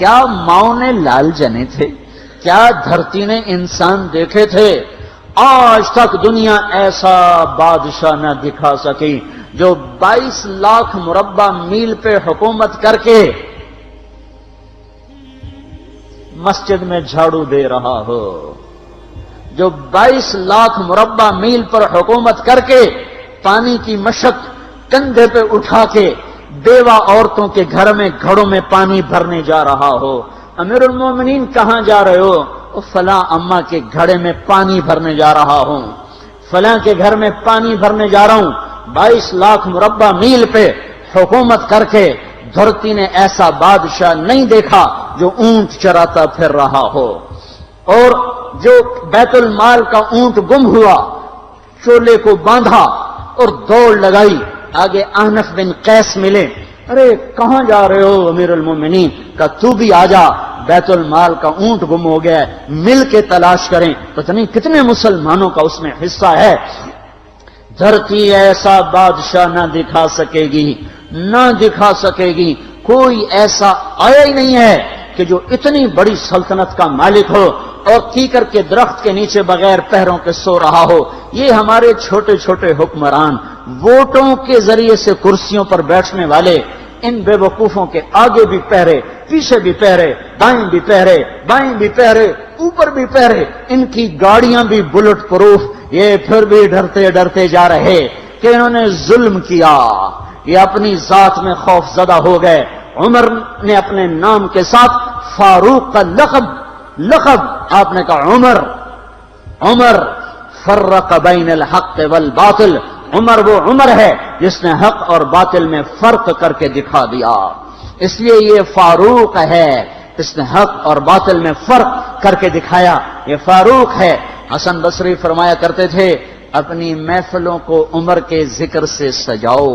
کیا ماؤں نے لال جنے تھے؟ کیا دھرتی نے انسان دیکھے تھے؟ آج تک دنیا ایسا بادشاہ نہ دکھا سکی جو 22 لاکھ مربع میل پہ حکومت کر کے مسجد میں جھاڑو دے رہا ہو، جو 22 لاکھ مربع میل پر حکومت کر کے پانی کی مشق کندھے پہ اٹھا کے بیوہ عورتوں کے گھر میں گھڑوں میں پانی بھرنے جا رہا ہو۔ امیر المومنین کہاں جا رہے ہو؟ فلاں اماں کے گھڑے میں پانی بھرنے جا رہا ہوں، فلاں کے گھر میں پانی بھرنے جا رہا ہوں۔ 22 لاکھ مربع میل پہ حکومت کر کے دھرتی نے ایسا بادشاہ نہیں دیکھا جو اونٹ چراتا پھر رہا ہو۔ اور جو بیت المال کا اونٹ گم ہوا، چولے کو باندھا اور دوڑ لگائی، آگے احنف بن قیس ملے، ارے کہاں جا رہے ہو امیر المومنین؟ کہ تو بھی آجا، بیت المال کا اونٹ گم ہو گیا ہے، مل کے تلاش کریں۔ پتہ نہیں کتنے مسلمانوں کا اس میں حصہ ہے۔ دھرتی ایسا بادشاہ نہ دکھا سکے گی، نہ دکھا سکے گی، کوئی ایسا آیا ہی نہیں ہے کہ جو اتنی بڑی سلطنت کا مالک ہو اور کیکر کے درخت کے نیچے بغیر پہروں کے سو رہا ہو۔ یہ ہمارے چھوٹے چھوٹے حکمران، ووٹوں کے ذریعے سے کرسیوں پر بیٹھنے والے، ان بے وقوفوں کے آگے بھی پہرے، پیچھے بھی پہرے، دائیں بھی پہرے، بائیں بھی پہرے، اوپر بھی پہرے، ان کی گاڑیاں بھی بلٹ پروف، یہ پھر بھی ڈرتے ڈرتے جا رہے کہ انہوں نے ظلم کیا، یہ اپنی ذات میں خوف زدہ ہو گئے۔ عمر نے اپنے نام کے ساتھ فاروق کا لقب آپ نے کہا عمر فرق بین الحق والباطل، عمر وہ عمر ہے جس نے حق اور باطل میں فرق کر کے دکھا دیا، اس لیے یہ فاروق ہے، اس نے حق اور باطل میں فرق کر کے دکھایا، یہ فاروق ہے۔ حسن بصری فرمایا کرتے تھے اپنی محفلوں کو عمر کے ذکر سے سجاؤ۔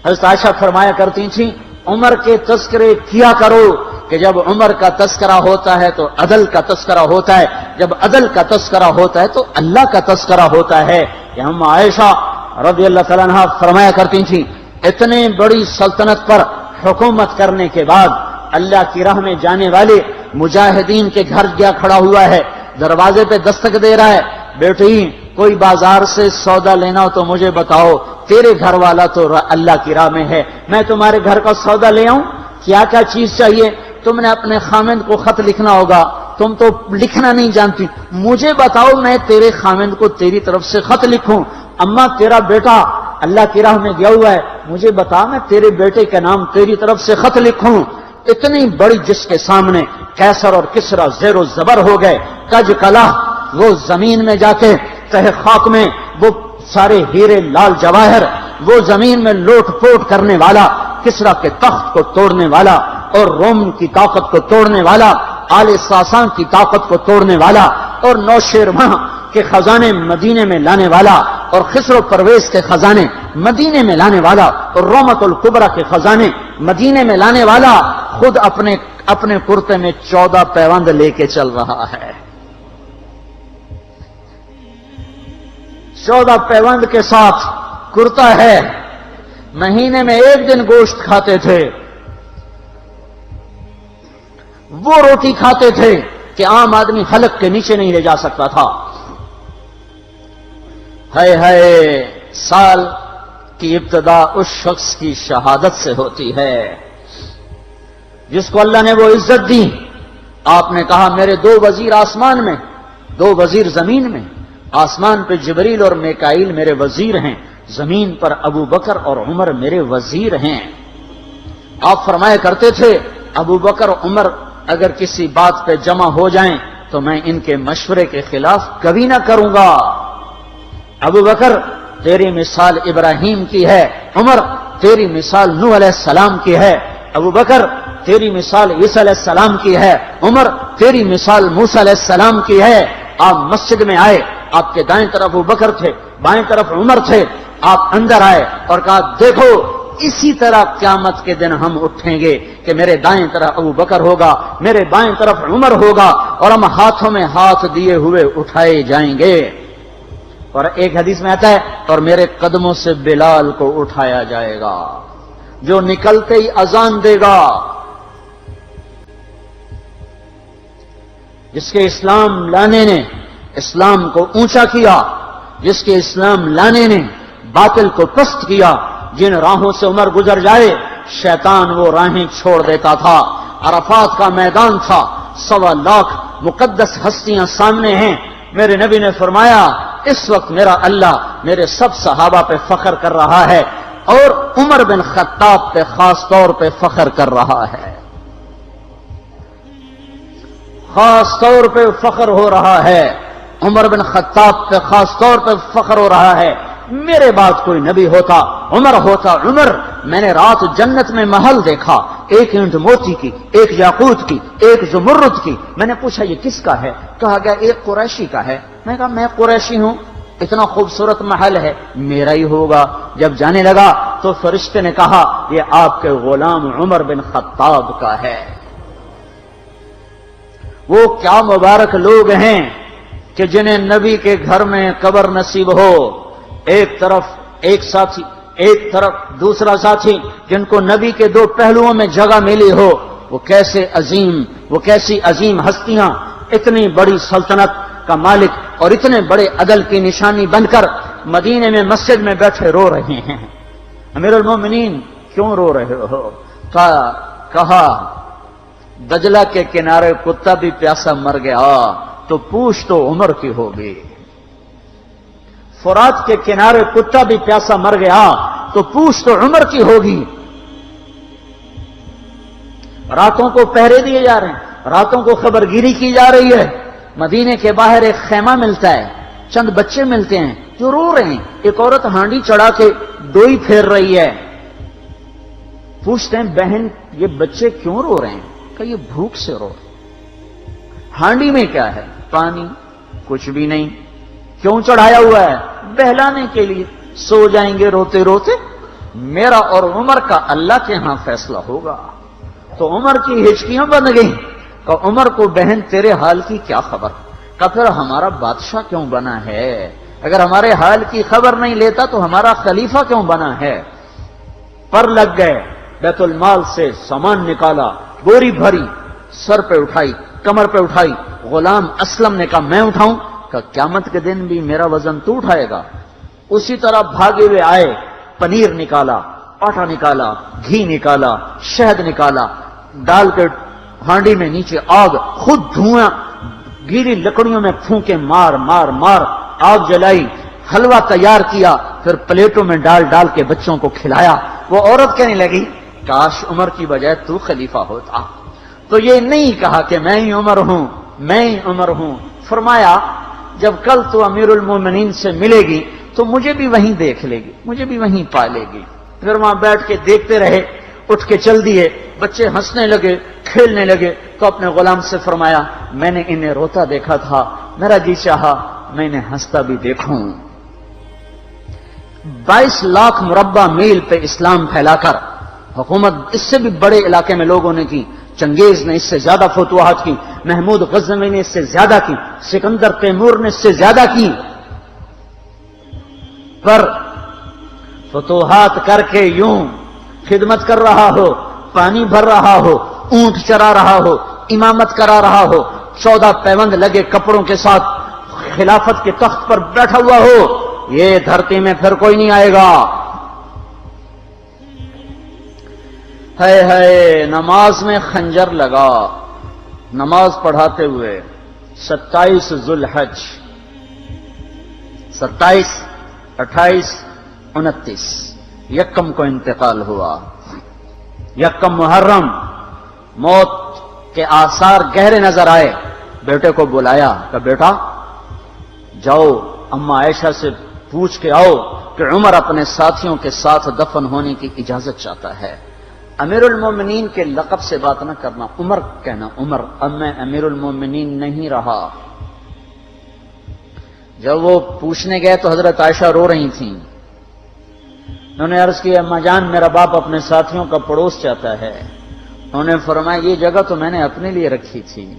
حضرت عائشہ فرمایا کرتی تھیں عمر کے تذکرے کیا کرو کہ جب عمر کا تذکرہ ہوتا ہے تو عدل کا تذکرہ ہوتا ہے، جب عدل کا تذکرہ ہوتا ہے تو اللہ کا تذکرہ ہوتا ہے۔ کہ ہم عائشہ رضی اللہ تعالیٰ عنہا فرمایا کرتی تھیں اتنے بڑی سلطنت پر حکومت کرنے کے بعد اللہ کی راہ میں جانے والے مجاہدین کے گھر گیا کھڑا ہوا ہے، دروازے پہ دستک دے رہا ہے، بیٹی کوئی بازار سے سودا لینا ہو تو مجھے بتاؤ، تیرے گھر والا تو اللہ کی راہ میں ہے، میں تمہارے گھر کا سودا لے آؤں، کیا کیا چیز چاہیے؟ تم نے اپنے خامند کو خط لکھنا ہوگا، تم تو لکھنا نہیں جانتی، مجھے بتاؤ میں تیرے خامند کو تیری طرف سے خط لکھوں۔ اماں تیرا بیٹا اللہ کی راہ میں گیا ہوا ہے، مجھے بتا میں تیرے بیٹے کے نام تیری طرف سے خط لکھوں۔ اتنی بڑی جس کے سامنے قیصر اور کسرا زیر و زبر ہو گئے، کج کلا، وہ زمین میں جا کے تہ خاک میں وہ سارے ہیرے لال جواہر، وہ زمین میں لوٹ پوٹ کرنے والا، کسرا کے تخت کو توڑنے والا اور روم کی طاقت کو توڑنے والا، آل ساسان کی طاقت کو توڑنے والا اور نوشیروان کے خزانے مدینے میں لانے والا اور خسرو پرویز کے خزانے مدینے میں لانے والا اور رومت الکبرا کے خزانے مدینے میں لانے والا خود اپنے کرتے میں 14 پیوند لے کے چل رہا ہے۔ 14 پیوند کے ساتھ کرتا ہے، مہینے میں 1 دن گوشت کھاتے تھے، وہ روٹی کھاتے تھے کہ عام آدمی حلق کے نیچے نہیں لے جا سکتا تھا۔ ہے سال کی ابتدا اس شخص کی شہادت سے ہوتی ہے جس کو اللہ نے وہ عزت دی۔ آپ نے کہا میرے 2 وزیر آسمان میں، 2 وزیر زمین میں، آسمان پہ جبریل اور میکائیل میرے وزیر ہیں، زمین پر ابو بکر اور عمر میرے وزیر ہیں۔ آپ فرمایا کرتے تھے ابو بکر عمر اگر کسی بات پہ جمع ہو جائیں تو میں ان کے مشورے کے خلاف کبھی نہ کروں گا۔ ابو بکر تیری مثال ابراہیم کی ہے، عمر تیری مثال نوح علیہ السلام کی ہے، ابو بکر تیری مثال عیسیٰ علیہ السلام کی ہے، عمر تیری مثال موسیٰ علیہ السلام کی ہے۔ آپ مسجد میں آئے، آپ کے دائیں طرف ابو بکر تھے، بائیں طرف عمر تھے، آپ اندر آئے اور کہا دیکھو اسی طرح قیامت کے دن ہم اٹھیں گے کہ میرے دائیں طرف ابو بکر ہوگا، میرے بائیں طرف عمر ہوگا اور ہم ہاتھوں میں ہاتھ دیے ہوئے اٹھائے جائیں گے۔ اور ایک حدیث میں آتا ہے اور میرے قدموں سے بلال کو اٹھایا جائے گا جو نکلتے ہی اذان دے گا، جس کے اسلام لانے نے اسلام کو اونچا کیا، جس کے اسلام لانے نے باطل کو پست کیا، جن راہوں سے عمر گزر جائے شیطان وہ راہیں چھوڑ دیتا تھا۔ عرفات کا میدان تھا، 1.25 لاکھ مقدس ہستیاں سامنے ہیں۔ میرے نبی نے فرمایا اس وقت میرا اللہ میرے سب صحابہ پہ فخر کر رہا ہے اور عمر بن خطاب پہ خاص طور پہ فخر کر رہا ہے، خاص طور پہ فخر ہو رہا ہے، عمر بن خطاب پہ خاص طور پہ فخر ہو رہا ہے۔ میرے بعد کوئی نبی ہوتا عمر ہوتا۔ عمر، میں نے رات جنت میں محل دیکھا، ایک اینٹ موتی کی، ایک یاقوت کی، ایک زمرد کی۔ میں نے پوچھا یہ کس کا ہے؟ کہا گیا ایک قریشی کا ہے۔ میں نے کہا میں قریشی ہوں، اتنا خوبصورت محل ہے، میرا ہی ہوگا۔ جب جانے لگا تو فرشتے نے کہا یہ آپ کے غلام عمر بن خطاب کا ہے۔ وہ کیا مبارک لوگ ہیں کہ جنہیں نبی کے گھر میں قبر نصیب ہو، ایک طرف ایک ساتھی، ایک طرف دوسرا ساتھی، جن کو نبی کے دو پہلوؤں میں جگہ ملی ہو۔ وہ کیسی عظیم ہستیاں، اتنی بڑی سلطنت کا مالک اور اتنے بڑے عدل کی نشانی بن کر مدینے میں مسجد میں بیٹھے رو رہے ہیں۔ امیر المومنین کیوں رو رہے ہو؟ کہا دجلہ کے کنارے کتا بھی پیاسا مر گیا تو پوچھ تو عمر کی ہوگی، فرات کے کنارے کتا بھی پیاسا مر گیا تو پوچھ تو عمر کی ہوگی۔ راتوں کو پہرے دیے جا رہے ہیں، راتوں کو خبرگیری کی جا رہی ہے۔ مدینے کے باہر ایک خیمہ ملتا ہے، چند بچے ملتے ہیں جو رو رہے ہیں۔ ایک عورت ہانڈی چڑھا کے ڈوئی پھیر رہی ہے۔ پوچھتے ہیں بہن یہ بچے کیوں رو رہے ہیں؟ کہ یہ بھوک سے رو رہے ہیں۔ ہانڈی میں کیا ہے؟ پانی، کچھ بھی نہیں۔ کیوں چڑھایا ہوا ہے؟ بہلانے کے لیے، سو جائیں گے روتے روتے۔ میرا اور عمر کا اللہ کے ہاں فیصلہ ہوگا۔ تو عمر کی ہچکیاں بن گئیں کہ عمر کو بہن تیرے حال کی کیا خبر؟ کہ پھر ہمارا بادشاہ کیوں بنا ہے؟ اگر ہمارے حال کی خبر نہیں لیتا تو ہمارا خلیفہ کیوں بنا ہے؟ پر لگ گئے، بیت المال سے سامان نکالا، بوری بھری، سر پہ اٹھائی، کمر پہ اٹھائی۔ غلام اسلم نے کہا میں اٹھاؤں؟ کہ قیامت کے دن بھی میرا وزن تو اٹھائے گا۔ اسی طرح بھاگے ہوئے آئے، پنیر نکالا، آٹا نکالا، گھی نکالا، شہد نکالا، ڈال کے ہانڈی میں نیچے آگ، خود دھواں، گیلی لکڑیوں میں پھونکے مار مار مار آگ جلائی، حلوہ تیار کیا، پھر پلیٹوں میں ڈال ڈال کے بچوں کو کھلایا۔ وہ عورت کہنے لگی کاش عمر کی بجائے تو خلیفہ ہوتا۔ تو یہ نہیں کہا کہ میں ہی عمر ہوں، میں ہی عمر ہوں۔ فرمایا جب کل تو امیر المومنین سے ملے گی تو مجھے بھی وہیں دیکھ لے گی، مجھے بھی وہیں پا لے گی۔ پھر وہاں بیٹھ کے دیکھتے رہے، اٹھ کے چل دیے۔ بچے ہنسنے لگے، کھیلنے لگے تو اپنے غلام سے فرمایا میں نے انہیں روتا دیکھا تھا، میرا جی چاہا میں انہیں ہنستا بھی دیکھوں۔ 22 لاکھ مربع میل پہ اسلام پھیلا کر حکومت اس سے بھی بڑے علاقے میں لوگوں نے کی۔ چنگیز نے اس سے زیادہ فتوحات کی، محمود غزنوی نے اس سے زیادہ کی، سکندر تیمور نے اس سے زیادہ کی۔ پر فتوحات کر کے یوں خدمت کر رہا ہو، پانی بھر رہا ہو، اونٹ چرا رہا ہو، امامت کرا رہا ہو، 14 پیوند لگے کپڑوں کے ساتھ خلافت کے تخت پر بیٹھا ہوا ہو، یہ دھرتی میں پھر کوئی نہیں آئے گا۔ ہے نماز میں خنجر لگا، نماز پڑھاتے ہوئے 27 ذوالحج، 27، 28، 29 یکم کو انتقال ہوا۔ یکم محرم موت کے آثار گہرے نظر آئے۔ بیٹے کو بلایا کہ بیٹا جاؤ اما عائشہ سے پوچھ کے آؤ کہ عمر اپنے ساتھیوں کے ساتھ دفن ہونے کی اجازت چاہتا ہے۔ امیر المومنین کے لقب سے بات نہ کرنا، عمر کہنا، عمر اب میں امیر المومنین نہیں رہا۔ جب وہ پوچھنے گئے تو حضرت عائشہ رو رہی تھیں۔ انہوں نے عرض کیا اما جان میرا باپ اپنے ساتھیوں کا پڑوس چاہتا ہے۔ انہوں نے فرمایا یہ جگہ تو میں نے اپنے لیے رکھی تھی،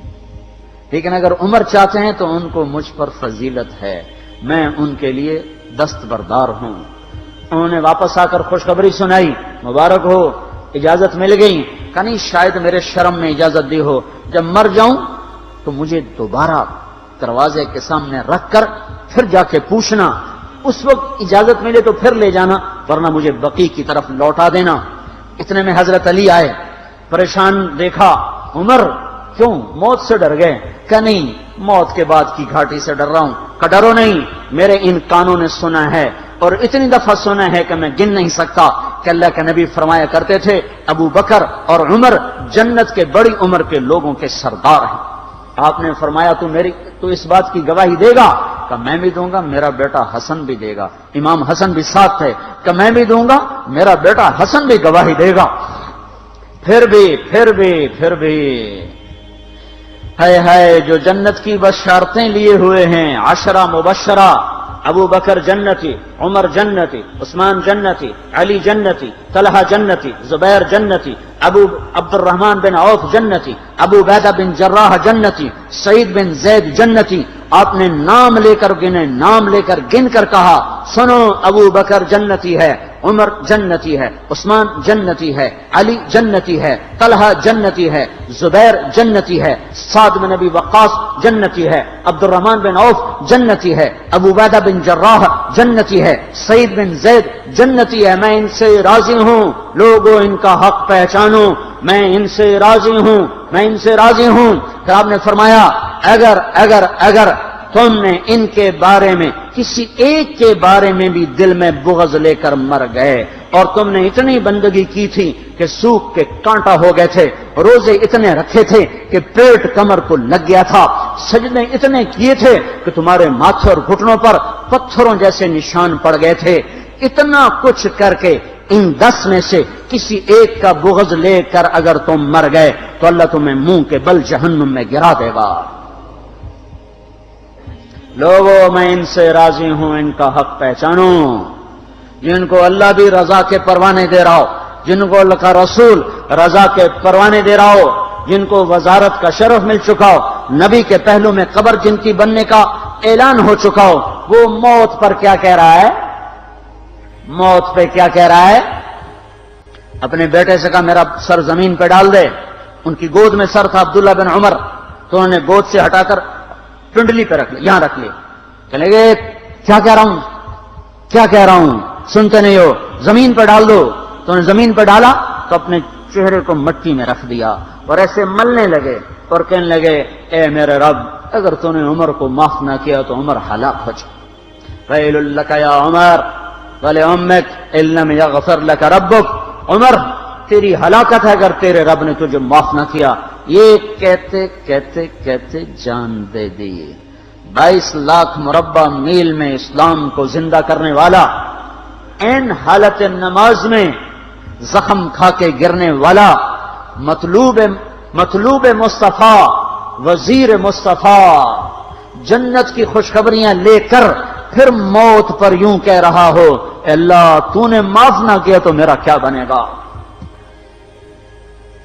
لیکن اگر عمر چاہتے ہیں تو ان کو مجھ پر فضیلت ہے، میں ان کے لیے دستبردار ہوں۔ انہوں نے واپس آ کر خوشخبری سنائی، مبارک ہو اجازت مل گئی۔ کہ نہیں شاید میرے شرم میں اجازت دی ہو، جب مر جاؤں تو مجھے دوبارہ دروازے کے سامنے رکھ کر پھر جا کے پوچھنا، اس وقت اجازت ملے تو پھر لے جانا، ورنہ مجھے بقیع کی طرف لوٹا دینا۔ اتنے میں حضرت علی آئے، پریشان دیکھا، عمر کیوں موت سے ڈر گئے؟ کہ نہیں، موت کے بعد کی گھاٹی سے ڈر رہا ہوں۔ کہ ڈرو نہیں، میرے ان کانوں نے سنا ہے اور اتنی دفعہ سنا ہے کہ میں گن نہیں سکتا کہ اللہ کے نبی فرمایا کرتے تھے ابو بکر اور عمر جنت کے بڑی عمر کے لوگوں کے سردار ہیں۔ آپ نے فرمایا تو اس بات کی گواہی دے گا؟ کہ میں بھی دوں گا، میرا بیٹا حسن بھی دے گا۔ امام حسن بھی ساتھ تھے۔ کہ میں بھی دوں گا، میرا بیٹا حسن بھی گواہی دے گا۔ پھر بھی ہے جو جنت کی بشارتیں لیے ہوئے ہیں، 10 مبشرہ، ابو بکر جنتی، عمر جنتی، عثمان جنتی، علی جنتی، طلحہ جنتی، زبیر جنتی، ابو عبد الرحمن بن عوف جنتی، ابو عبیدہ بن جراح جنتی، سعید بن زید جنتی۔ آپ نے نام لے کر گنے، نام لے کر گن کر کہا، سنو ابو بکر جنتی ہے، عمر جنتی ہے، عثمان جنتی ہے، علی جنتی ہے، طلحہ جنتی ہے، زبیر جنتی ہے، سعد بن ابی وقاص جنتی ہے، عبد الرحمن بن عوف جنتی ہے، ابو عبیدہ بن جراح جنتی ہے، سعید بن زید جنتی ہے۔ میں ان سے راضی ہوں، لوگوں ان کا حق پہچانو، میں ان سے راضی ہوں، میں ان سے راضی ہوں۔ پھر آپ نے فرمایا اگر تم نے ان کے بارے میں کسی ایک کے بارے میں بھی دل میں بغض لے کر مر گئے، اور تم نے اتنی بندگی کی تھی کہ سوکھ کے کانٹا ہو گئے تھے، روزے اتنے رکھے تھے کہ پیٹ کمر کو لگ گیا تھا، سجدے اتنے کیے تھے کہ تمہارے ماتھے اور گھٹنوں پر پتھروں جیسے نشان پڑ گئے تھے، اتنا کچھ کر کے ان 10 میں سے کسی ایک کا بغض لے کر اگر تم مر گئے تو اللہ تمہیں منہ کے بل جہنم میں گرا دے گا۔ لوگوں میں ان سے راضی ہوں، ان کا حق پہچانو، جن کو اللہ بھی رضا کے پروانے دے رہا ہو، جن کو اللہ کا رسول رضا کے پروانے دے رہا ہو، جن کو وزارت کا شرف مل چکا ہو، نبی کے پہلو میں قبر جن کی بننے کا اعلان ہو چکا ہو، وہ موت پر کیا کہہ رہا ہے؟ موت پہ کیا کہہ رہا ہے؟ اپنے بیٹے سے کہا میرا سر زمین پہ ڈال دے۔ ان کی گود میں سر تھا عبداللہ بن عمر، تو انہوں نے گود سے ہٹا کر پنڈلی پہ رکھ لیا، یہاں رکھ لیا۔ چلے گئے، کیا کہہ رہا ہوں سنتے نہیں ہو، زمین پہ ڈال دو۔ تو انہوں نے زمین پہ ڈالا تو اپنے چہرے کو مٹی میں رکھ دیا اور ایسے ملنے لگے اور کہنے لگے، اے میرے رب، اگر تو نے عمر کو معاف نہ کیا تو عمر ہلاک ہو جائے۔ ویل لک یا عمر ولامک ان لم یغفر لک ربک، عمر تیری ہلاکت ہے اگر تیرے رب نے تجھے معاف نہ کیا۔ یہ کہتے کہتے کہتے جان دے دی۔ 22 لاکھ مربع میل میں اسلام کو زندہ کرنے والا، این حالت نماز میں زخم کھا کے گرنے والا، مطلوب مصطفیٰ، وزیر مصطفیٰ، جنت کی خوشخبریاں لے کر پھر موت پر یوں کہہ رہا ہو، اللہ تو نے معاف نہ کیا تو میرا کیا بنے گا؟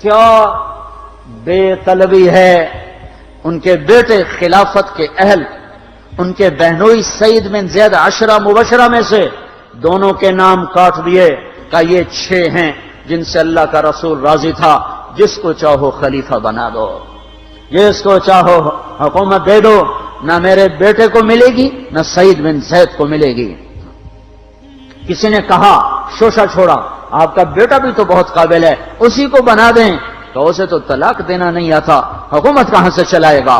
کیا بے طلبی ہے۔ ان کے بیٹے خلافت کے اہل، ان کے بہنوئی سعید بن زید 10 مبشرہ میں سے دونوں کے نام کاٹ دیے، کہ یہ 6 ہیں جن سے اللہ کا رسول راضی تھا، جس کو چاہو خلیفہ بنا دو، جس کو چاہو حکومت دے دو، نہ میرے بیٹے کو ملے گی نہ سعید بن زید کو ملے گی۔ کسی نے کہا شوشہ چھوڑا، آپ کا بیٹا بھی تو بہت قابل ہے، اسی کو بنا دیں۔ تو اسے تو طلاق دینا نہیں آتا، حکومت کہاں سے چلائے گا؟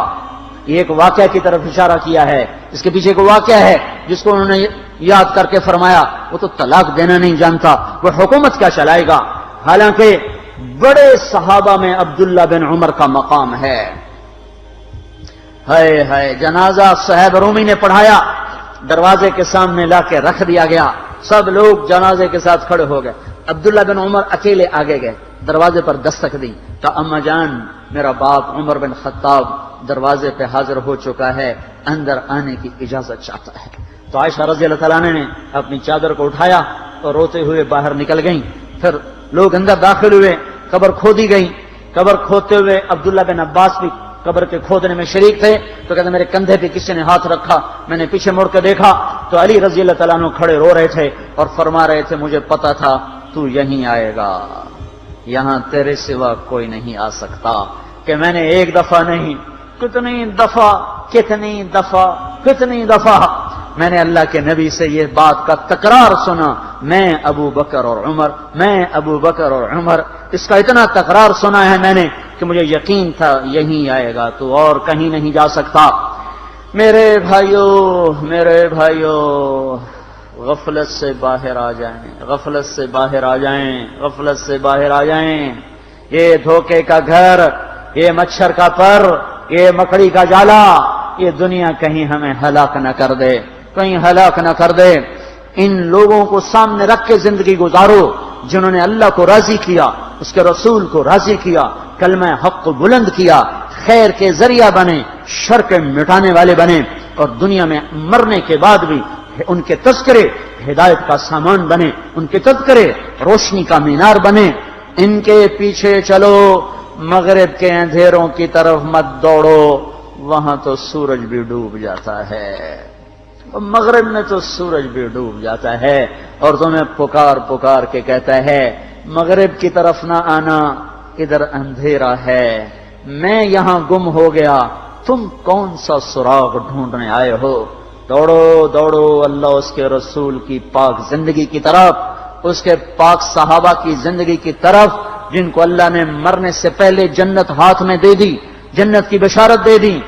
یہ ایک واقعہ کی طرف اشارہ کیا ہے، اس کے پیچھے ایک واقعہ ہے جس کو انہوں نے یاد کر کے فرمایا، وہ تو طلاق دینا نہیں جانتا، وہ حکومت کیا چلائے گا؟ حالانکہ بڑے صحابہ میں عبداللہ بن عمر کا مقام ہے۔ ہے جنازہ صہیب رومی نے پڑھایا، دروازے کے سامنے لا کے رکھ دیا گیا، سب لوگ جنازے کے ساتھ کھڑے ہو گئے، عبداللہ بن عمر اکیلے آگے گئے، دروازے پر دستک دی تو اما جان میرا باپ عمر بن خطاب دروازے پہ حاضر ہو چکا ہے، اندر آنے کی اجازت چاہتا ہے۔ تو عائشہ رضی اللہ تعالیٰ نے اپنی چادر کو اٹھایا اور روتے ہوئے باہر نکل گئیں۔ پھر لوگ اندر داخل ہوئے، قبر کھودی گئی، قبر کھودتے ہوئے عبداللہ بن عباس بھی قبر کے کھودنے میں شریک تھے، تو کہتے میرے کندھے پہ کسی نے ہاتھ رکھا، میں نے پیچھے مڑ کے دیکھا تو علی رضی اللہ تعالیٰ عنہ کھڑے رو رہے تھے اور فرما رہے تھے مجھے پتا تھا تو یہیں آئے گا، یہاں تیرے سوا کوئی نہیں آ سکتا، کہ میں نے ایک دفعہ نہیں کتنی دفعہ میں نے اللہ کے نبی سے یہ بات کا تکرار سنا، میں ابو بکر اور عمر، اس کا اتنا تکرار سنا ہے میں نے کہ مجھے یقین تھا یہیں آئے گا، تو اور کہیں نہیں جا سکتا۔ میرے بھائیوں، غفلت سے باہر آ جائیں، یہ دھوکے کا گھر، یہ مچھر کا پر، یہ مکڑی کا جالا، یہ دنیا کہیں ہمیں ہلاک نہ کر دے۔ ان لوگوں کو سامنے رکھ کے زندگی گزارو جنہوں نے اللہ کو راضی کیا، اس کے رسول کو راضی کیا، کلمہ حق کو بلند کیا، خیر کے ذریعہ بنے، شر کے مٹانے والے بنے، اور دنیا میں مرنے کے بعد بھی ان کے تذکرے ہدایت کا سامان بنے، ان کے تذکرے روشنی کا مینار بنے۔ ان کے پیچھے چلو، مغرب کے اندھیروں کی طرف مت دوڑو، وہاں تو سورج بھی ڈوب جاتا ہے، مغرب میں تو سورج بھی ڈوب جاتا ہے، اور تمہیں پکار کے کہتا ہے مغرب کی طرف نہ آنا، ادھر اندھیرا ہے، میں یہاں گم ہو گیا، تم کون سا سراغ ڈھونڈنے آئے ہو؟ دوڑو اللہ اس کے رسول کی پاک زندگی کی طرف، اس کے پاک صحابہ کی زندگی کی طرف، جن کو اللہ نے مرنے سے پہلے جنت ہاتھ میں دے دی، جنت کی بشارت دے دی،